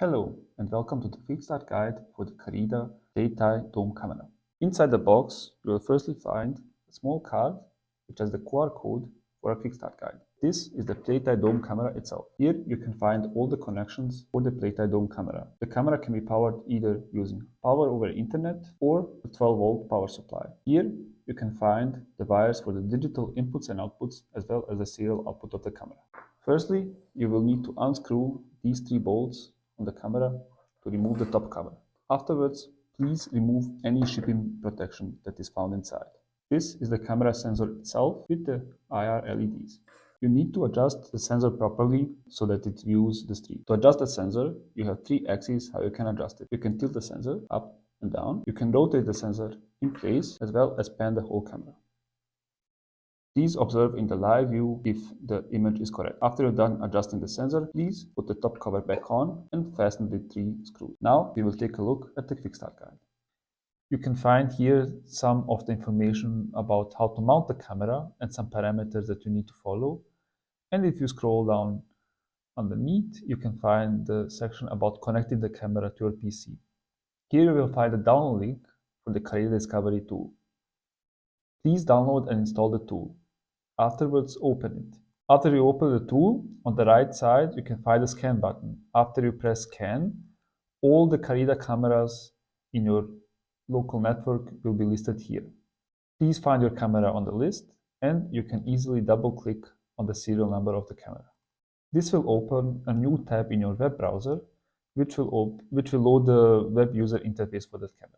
Hello and welcome to the quick start guide for the Carida Playtie Dome camera. Inside the box, you will firstly find a small card which has the QR code for a quick start guide. This is the Playtie Dome camera itself. Here you can find all the connections for the Playtie Dome camera. The camera can be powered either using power over internet or a 12-volt power supply. Here you can find the wires for the digital inputs and outputs as well as the serial output of the camera. Firstly, you will need to unscrew these 3 bolts on the camera to remove the top cover. Afterwards, please remove any shipping protection that is found inside. This is the camera sensor itself with the IR LEDs. You need to adjust the sensor properly so that it views the street. To adjust the sensor, you have 3 axes how you can adjust it. You can tilt the sensor up and down. You can rotate the sensor in place as well as pan the whole camera. Please observe in the live view if the image is correct. After you're done adjusting the sensor, please put the top cover back on and fasten the 3 screws. Now we will take a look at the quick start guide. You can find here some of the information about how to mount the camera and some parameters that you need to follow. And if you scroll down underneath, you can find the section about connecting the camera to your PC. Here you will find a download link for the Carida Discovery tool. Please download and install the tool. Afterwards, open it. After you open the tool, on the right side, you can find the scan button. After you press scan, all the Carida cameras in your local network will be listed here. Please find your camera on the list, and you can easily double-click on the serial number of the camera. This will open a new tab in your web browser, which will load the web user interface for that camera.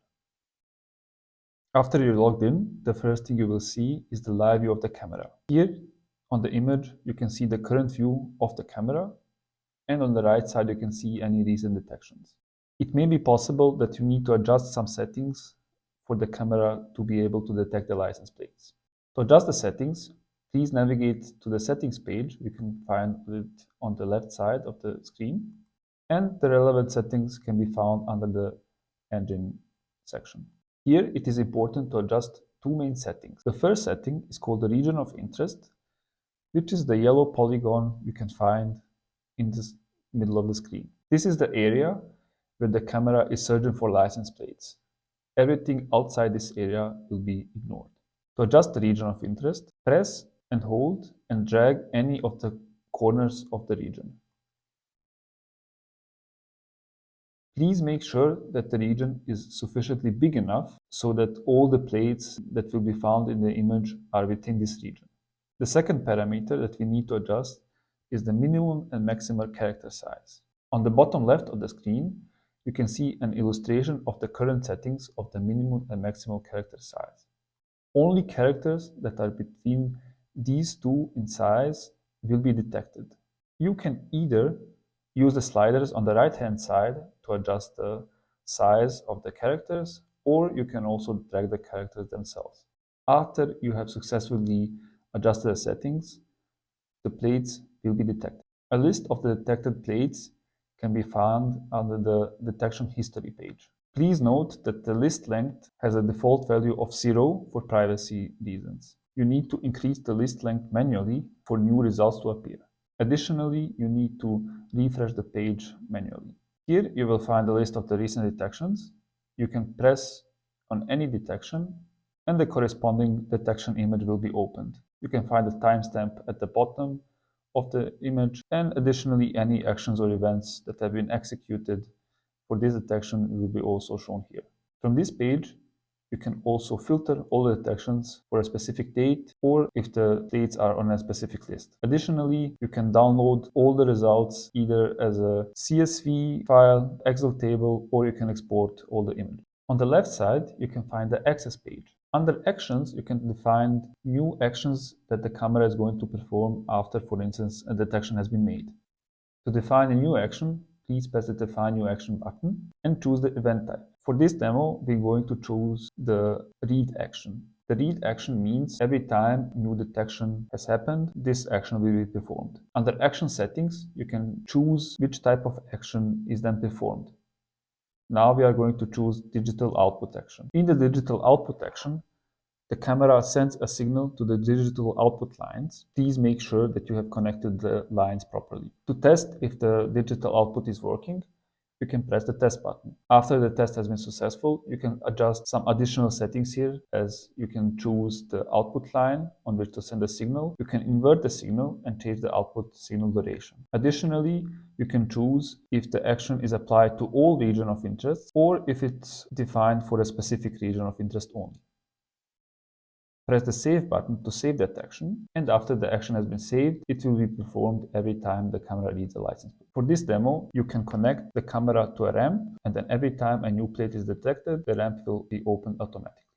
After you're logged in, the first thing you will see is the live view of the camera. Here on the image, you can see the current view of the camera, and on the right side, you can see any recent detections. It may be possible that you need to adjust some settings for the camera to be able to detect the license plates. To adjust the settings, please navigate to the settings page. You can find it on the left side of the screen, and the relevant settings can be found under the engine section. Here, it is important to adjust 2 main settings. The first setting is called the region of interest, which is the yellow polygon you can find in the middle of the screen. This is the area where the camera is searching for license plates. Everything outside this area will be ignored. To adjust the region of interest, press and hold and drag any of the corners of the region. Please make sure that the region is sufficiently big enough so that all the plates that will be found in the image are within this region. The second parameter that we need to adjust is the minimum and maximum character size. On the bottom left of the screen, you can see an illustration of the current settings of the minimum and maximum character size. Only characters that are between these 2 in size will be detected. You can either use the sliders on the right-hand side to adjust the size of the characters, or you can also drag the characters themselves. After you have successfully adjusted the settings, the plates will be detected. A list of the detected plates can be found under the detection history page. Please note that the list length has a default value of 0 for privacy reasons. You need to increase the list length manually for new results to appear. Additionally, you need to refresh the page manually. Here you will find a list of the recent detections. You can press on any detection and the corresponding detection image will be opened. You can find the timestamp at the bottom of the image, and additionally any actions or events that have been executed for this detection will be also shown here. From this page, you can also filter all the detections for a specific date or if the dates are on a specific list. Additionally, you can download all the results either as a CSV file, Excel table, or you can export all the images. On the left side, you can find the access page. Under actions, you can define new actions that the camera is going to perform after, for instance, a detection has been made. To define a new action, please press the Define New Action button and choose the event type. For this demo, we're going to choose the read action. The read action means every time new detection has happened, this action will be performed. Under action settings, you can choose which type of action is then performed. Now we are going to choose digital output action. In the digital output action, the camera sends a signal to the digital output lines. Please make sure that you have connected the lines properly. To test if the digital output is working, you can press the test button. After the test has been successful, you can adjust some additional settings here, as you can choose the output line on which to send the signal. You can invert the signal and change the output signal duration. Additionally, you can choose if the action is applied to all regions of interest or if it's defined for a specific region of interest only. Press the Save button to save that action, and after the action has been saved, it will be performed every time the camera reads a license plate. For this demo, you can connect the camera to a ramp, and then every time a new plate is detected, the ramp will be opened automatically.